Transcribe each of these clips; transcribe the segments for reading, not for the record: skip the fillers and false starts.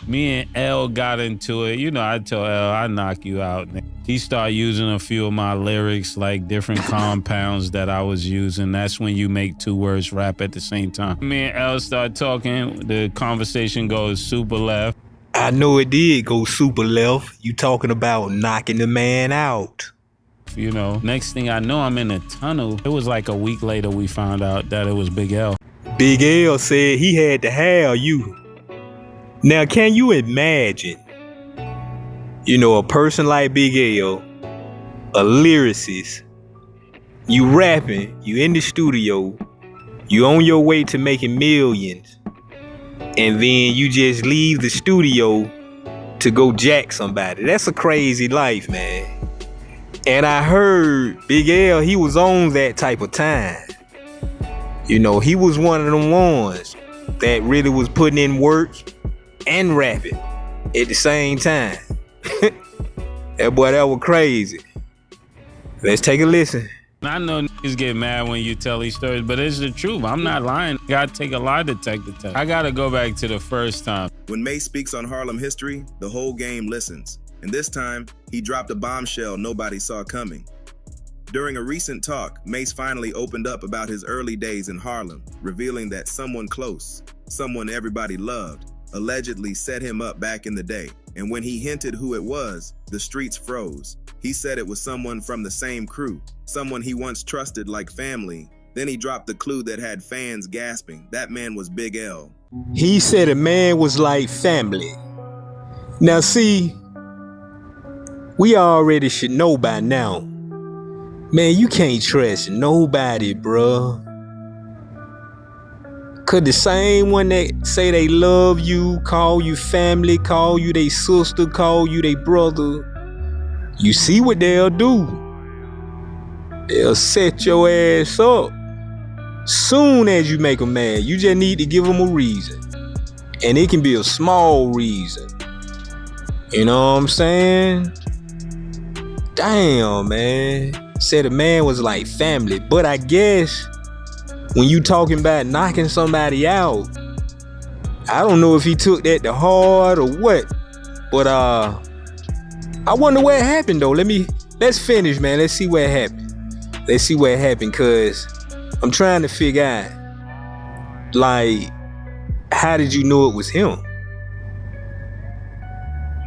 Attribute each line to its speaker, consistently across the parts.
Speaker 1: Me and L got into it. You know, I told L, I knock you out. He started using a few of my lyrics, like different compounds that I was using. That's when you make two words rap at the same time. Me and L start talking. The conversation goes super left.
Speaker 2: I know it did go super left. You talking about knocking the man out.
Speaker 1: You know, next thing I know, I'm in a tunnel. It was like a week later we found out that it was BigL.
Speaker 2: BigL said he had to have you. Now, can you imagine, you know, a person like BigL, a lyricist, you rapping, you in the studio, you on your way to making millions, and then you just leave the studio to go jack somebody. That's a crazy life, man. And I heard BigL, he was on that type of time. You know, he was one of them ones that really was putting in work and rapping at the same time. That boy, that was crazy. Let's take a listen.
Speaker 1: I know niggas get mad when you tell these stories, but it's the truth. I'm not lying. Gotta take a lie detector test. I gotta go back to the first time.
Speaker 3: When Mace speaks on Harlem history, the whole game listens. And this time, he dropped a bombshell nobody saw coming. During a recent talk, Mace finally opened up about his early days in Harlem, revealing that someone close, someone everybody loved, allegedly set him up back in the day. And when he hinted who it was, the streets froze. He said it was someone from the same crew, someone he once trusted like family. Then he dropped the clue that had fans gasping. That man was BigL.
Speaker 2: He said a man was like family. Now see, we already should know by now. Man, you can't trust nobody, bruh. Cause the same one that say they love you, call you family, call you they sister, call you they brother, you see what they'll do. They'll set your ass up. Soon as you make them mad, you just need to give them a reason. And it can be a small reason. You know what I'm saying? Damn, man. Said a man was like family. But I guess when you talking about knocking somebody out, I don't know if he took that to heart or what. But I wonder what happened though. Let's finish, man. Let's see what happened. Let's see what happened, cause I'm trying to figure out, like, how did you know it was him?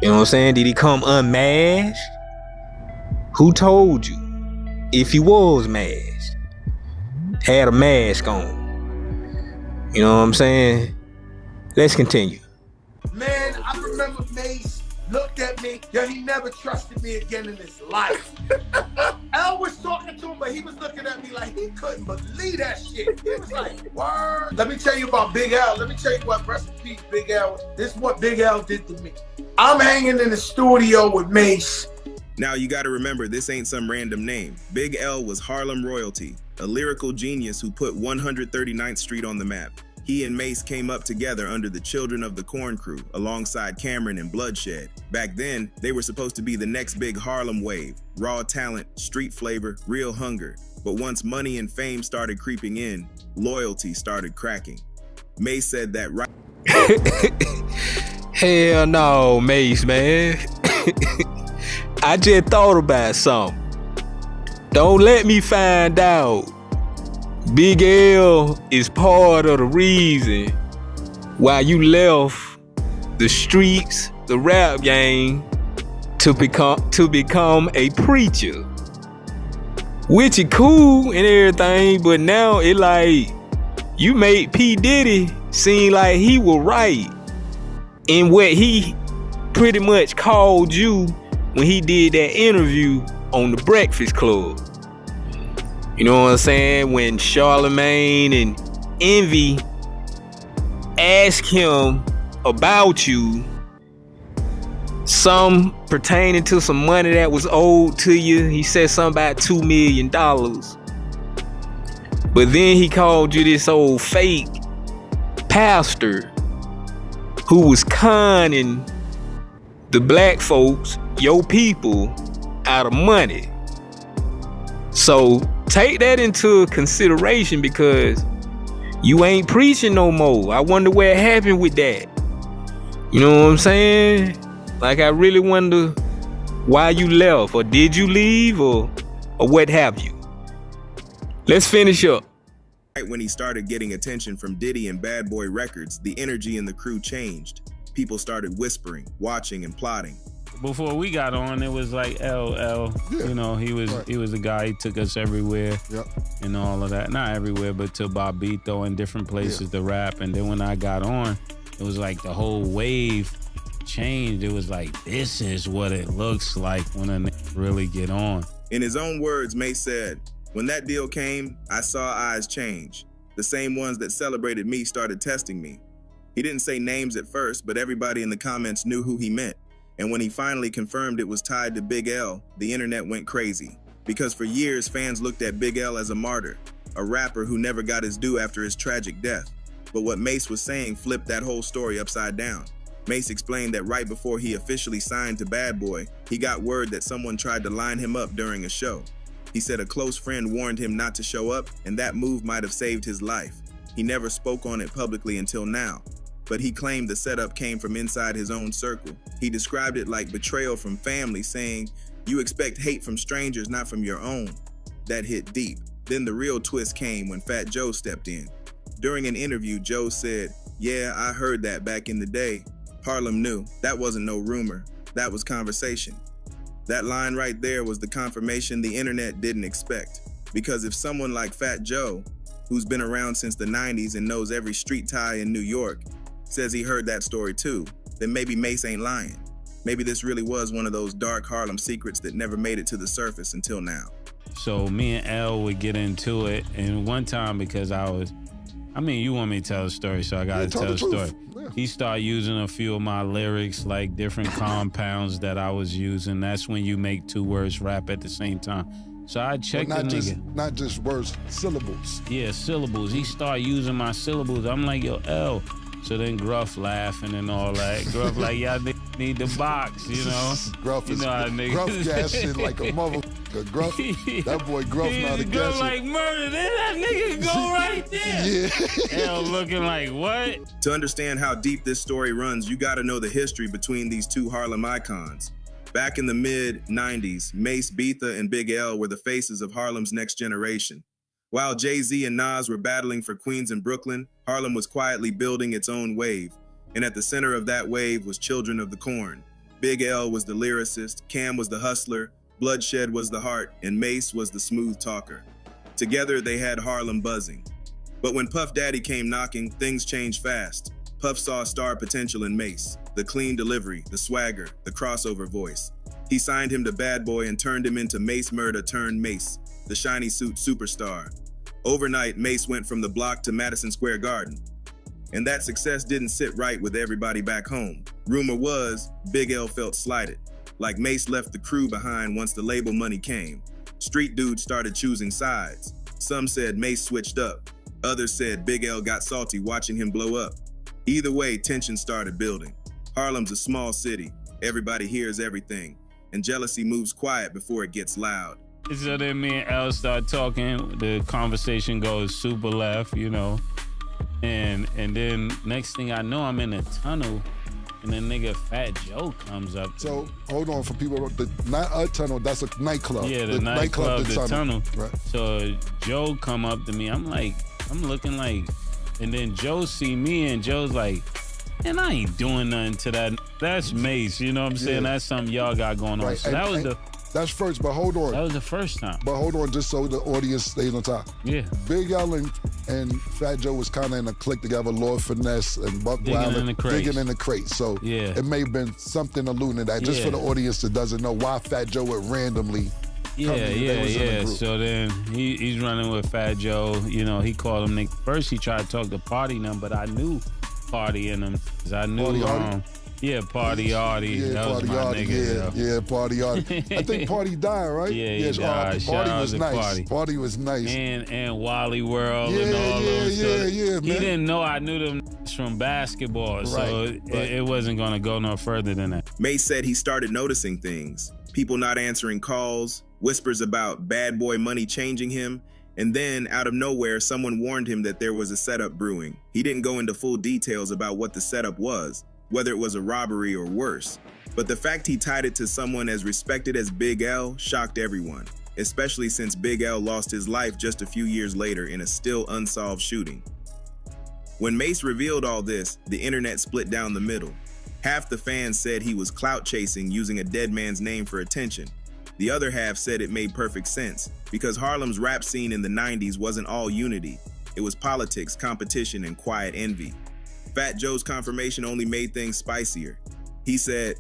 Speaker 2: You know what I'm saying? Did he come unmasked? Who told you? If he was masked, had a mask on. You know what I'm saying? Let's continue.
Speaker 4: Man, I remember Mace looked at me. Yo, he never trusted me again in his life. L was talking to him, but he was looking at me like he couldn't believe that shit. He was like, word. Let me tell you about BigL. Let me tell you what, rest in peace, BigL. This is what BigL did to me. I'm hanging in the studio with Mace.
Speaker 3: Now you gotta remember, this ain't some random name. BigL was Harlem royalty, a lyrical genius who put 139th Street on the map. He and Mace came up together under the Children of the Corn crew, alongside Cameron and Bloodshed. Back then, they were supposed to be the next big Harlem wave. Raw talent, street flavor, real hunger. But once money and fame started creeping in, loyalty started cracking. Mace said that right.
Speaker 2: Hell no, Mace, man. I just thought about something. Don't let me find out BigL is part of the reason why you left the streets, the rap game, to become a preacher. Which is cool and everything, but now it like you made P. Diddy seem like he was right in what he pretty much called you when he did that interview on the Breakfast Club. You know what I'm saying? When Charlemagne and Envy asked him about you, some pertaining to some money that was owed to you. He said something about $2 million. But then he called you this old fake pastor who was conning the black folks, your people, out of money. So take that into consideration, because you ain't preaching no more. I wonder what happened with that. You know what I'm saying? Like, I really wonder why you left, or did you leave, or what have you. Let's finish up.
Speaker 3: Right when he started getting attention from Diddy and Bad Boy Records, the energy in the crew changed. People started whispering, watching, and plotting.
Speaker 1: Before we got on, it was like LL. Yeah. You know, he was the guy. He took us everywhere, and all of that. Not everywhere, but to Bobito and different places to rap. And then when I got on, it was like the whole wave changed. It was like, this is what it looks like when a nigga really get on.
Speaker 3: In his own words, Mace said, "When that deal came, I saw eyes change. The same ones that celebrated me started testing me." He didn't say names at first, but everybody in the comments knew who he meant. And when he finally confirmed it was tied to BigL, the internet went crazy. Because for years, fans looked at BigL as a martyr, a rapper who never got his due after his tragic death. But what Mace was saying flipped that whole story upside down. Mace explained that right before he officially signed to Bad Boy, he got word that someone tried to line him up during a show. He said a close friend warned him not to show up, and that move might have saved his life. He never spoke on it publicly until now, but he claimed the setup came from inside his own circle. He described it like betrayal from family, saying, "You expect hate from strangers, not from your own." That hit deep. Then the real twist came when Fat Joe stepped in. During an interview, Joe said, "Yeah, I heard that back in the day. Harlem knew. That wasn't no rumor. That was conversation." That line right there was the confirmation the internet didn't expect. Because if someone like Fat Joe, who's been around since the 90s and knows every street tie in New York, says he heard that story too, then maybe Mace ain't lying. Maybe this really was one of those dark Harlem secrets that never made it to the surface until now.
Speaker 1: So me and L would get into it, and one time, because you want me to tell a story, so I gotta tell a story. Yeah. He started using a few of my lyrics, like different compounds that I was using. That's when you make two words rap at the same time. So I checked the nigga.
Speaker 5: Not just words, syllables.
Speaker 1: Yeah, syllables. He started using my syllables. I'm like, yo, L. So then Gruff laughing and all that. Gruff like, y'all need the box, you know?
Speaker 5: Gruff is, Gruff gassing like a motherfucker. Gruff, that boy Gruff not a gasser.
Speaker 1: Gruff like, murder, then that nigga go right there. Yeah. L looking like, what?
Speaker 3: To understand how deep this story runs, you gotta know the history between these two Harlem icons. Back in the mid-90s, Mace, Beatha, and BigL were the faces of Harlem's next generation. While Jay-Z and Nas were battling for Queens and Brooklyn, Harlem was quietly building its own wave. And at the center of that wave was Children of the Corn. BigL was the lyricist, Cam was the hustler, Bloodshed was the heart, and Mace was the smooth talker. Together, they had Harlem buzzing. But when Puff Daddy came knocking, things changed fast. Puff saw star potential in Mace, the clean delivery, the swagger, the crossover voice. He signed him to Bad Boy and turned him into Mace Murda turned Mace, the shiny suit superstar. Overnight, Mace went from the block to Madison Square Garden. And that success didn't sit right with everybody back home. Rumor was, BigL felt slighted, like Mace left the crew behind once the label money came. Street dudes started choosing sides. Some said Mace switched up. Others said BigL got salty watching him blow up. Either way, tension started building. Harlem's a small city. Everybody hears everything. And jealousy moves quiet before it gets loud.
Speaker 1: So then me and L start talking. The conversation goes super left, you know. And then next thing I know, I'm in a tunnel, and then nigga Fat Joe comes up.
Speaker 5: So hold on for people. Not a tunnel. That's a nightclub.
Speaker 1: Yeah, the nightclub, the tunnel.
Speaker 5: Right.
Speaker 1: So Joe come up to me. I'm looking like, and then Joe see me, and Joe's like, and I ain't doing nothing to that. That's Mace. You know what I'm saying? That's something y'all got going on. Right. So
Speaker 5: that's first, but hold on.
Speaker 1: That was the first time.
Speaker 5: But hold on, just so the audience stays on top.
Speaker 1: Yeah.
Speaker 5: BigL and Fat Joe was kind of in a clique together, Lord Finesse and Buck Wild digging in the crate. So it may have been something alluding to that, just for the audience that doesn't know why Fat Joe would randomly come in.
Speaker 1: So then he's running with Fat Joe. You know, he called him Nick. First he tried to talk to Party and them, but I knew Party in him. I knew Party Artie. That was my nigga.
Speaker 5: Yeah, Party Artie. I think Party died, right?
Speaker 1: Yeah, he died.
Speaker 5: Party was nice. Party was nice.
Speaker 1: And Wally World and all those. Man. He didn't know I knew them from basketball, so it wasn't gonna go no further than that.
Speaker 3: Mace said he started noticing things. People not answering calls, whispers about Bad Boy money changing him, and then, out of nowhere, someone warned him that there was a setup brewing. He didn't go into full details about what the setup was, whether it was a robbery or worse. But the fact he tied it to someone as respected as Big L shocked everyone, especially since Big L lost his life just a few years later in a still unsolved shooting. When Mace revealed all this, the internet split down the middle. Half the fans said he was clout chasing using a dead man's name for attention. The other half said it made perfect sense, because Harlem's rap scene in the 90s wasn't all unity. It was politics, competition, and quiet envy. Fat Joe's confirmation only made things spicier. He said,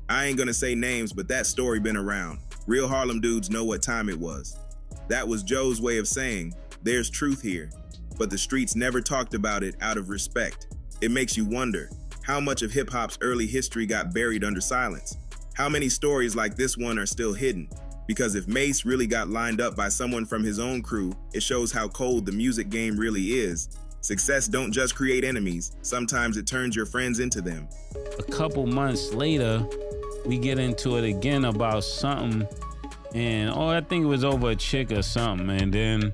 Speaker 3: "I ain't gonna say names, but that story been around. Real Harlem dudes know what time it was." That was Joe's way of saying, there's truth here, but the streets never talked about it out of respect. It makes you wonder, how much of hip-hop's early history got buried under silence? How many stories like this one are still hidden? Because if Mace really got lined up by someone from his own crew, it shows how cold the music game really is. Success don't just create enemies, sometimes it turns your friends into them.
Speaker 1: A couple months later, we get into it again about something, and I think it was over a chick or something, and then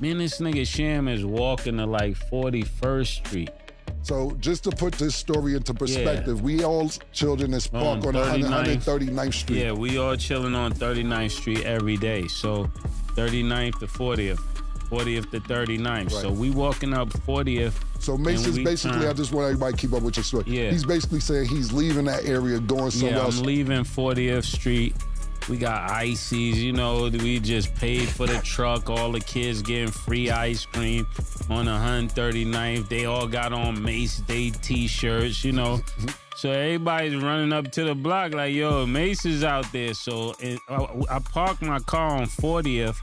Speaker 1: me and this nigga Sham is walking to like 41st Street.
Speaker 5: So just to put this story into perspective, we all chilled in this park on 139th Street.
Speaker 1: Yeah, we all chilling on 39th Street every day. So 39th to 40th, 40th to 39th. Right. So we walking up 40th.
Speaker 5: So Mace is basically, I just want everybody to keep up with your story. Yeah. He's basically saying he's leaving that area, going somewhere else.
Speaker 1: I'm leaving 40th Street. We got ices, we just paid for the truck. All the kids getting free ice cream on 139th. They all got on Mace Day t-shirts, So everybody's running up to the block like, yo, Mace is out there. So I parked my car on 40th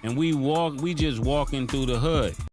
Speaker 1: and we just walking through the hood.